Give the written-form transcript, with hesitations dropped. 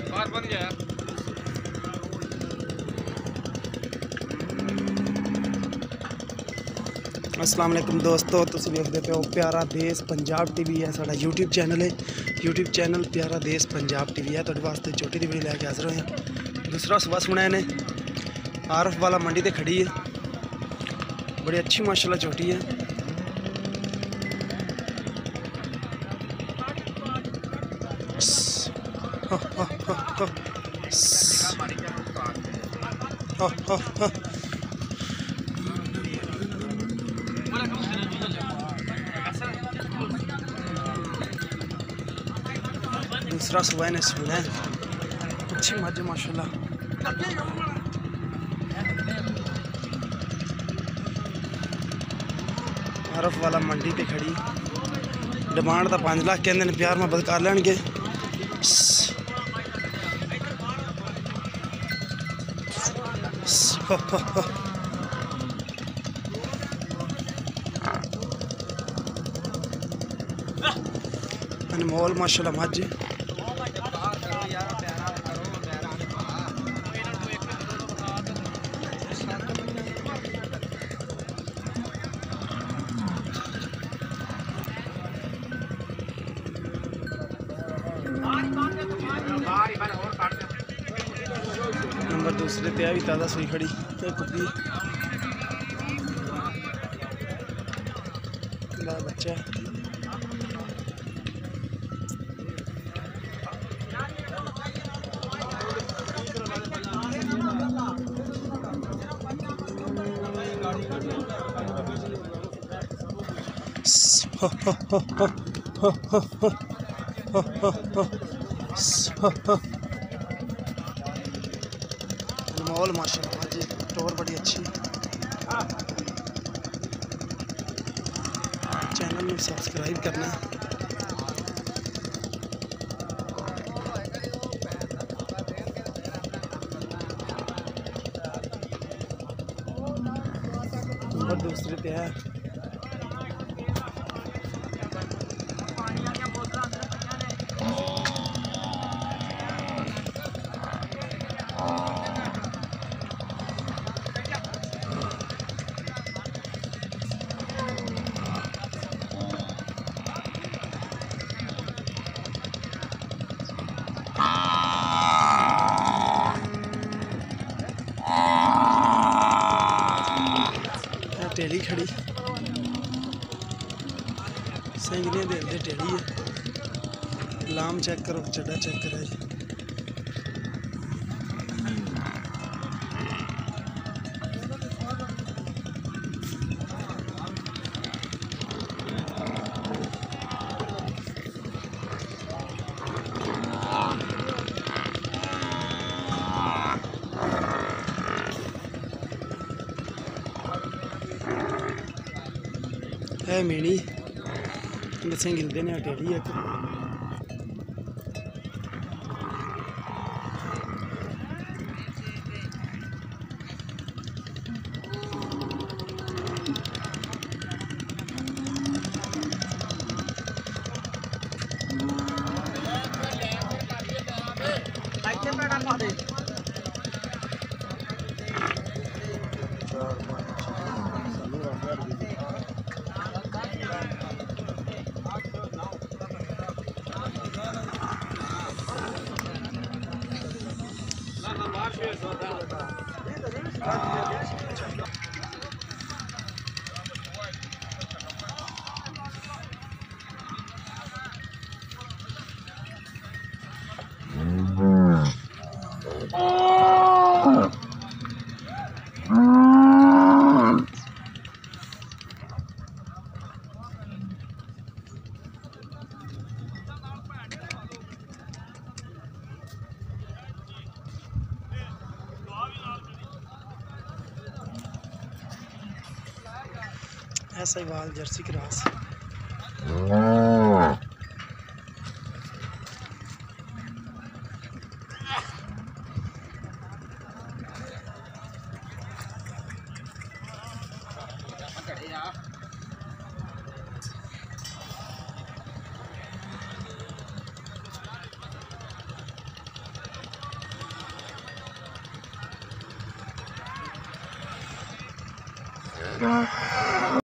बाहर बन गया। अस्सलाम वालेकुम दोस्तों, तुम देखते पे हो प्यारा देश पंजाब टीवी है साड़ा यूट्यूब चैनल है। यूट्यूब चैनल प्यारा देश पंजाब टीवी है। थोड़े वास्ते छोटी दी वीडियो लैके हाजिर होए। दूसरा सुबह सुना ने आरफ वाला मंडी ते खड़ी है, बड़ी अच्छी माशाल्लाह छोटी है। दूसरा सुबह ने सुना है, अच्छी मज माशाल्लाह। आरफ वाला मंडी ते खड़ी, डिमांड तो 5 लाख कहते हैं, प्यार मोहब्बत कर लैणगे। अनमोल माशाल्लाह मज। नंबर दूसरे ते भी ताज़ा सुई खड़ी कुत्ती बच्चा। अनमोल माशाल्लाह जी, टोर बड़ी अच्छी। चैनल में सब्सक्राइब करना। नंबर दूसरे पे है। टेढ़ी खड़ी सही नहीं दे टेढ़ी है। लाम चेक करो, चढ़ा चेक करो। है मीणी दसें गिलदे ने, टेढ़ी है। ऐसा ही वाल जर्सी क्रॉस।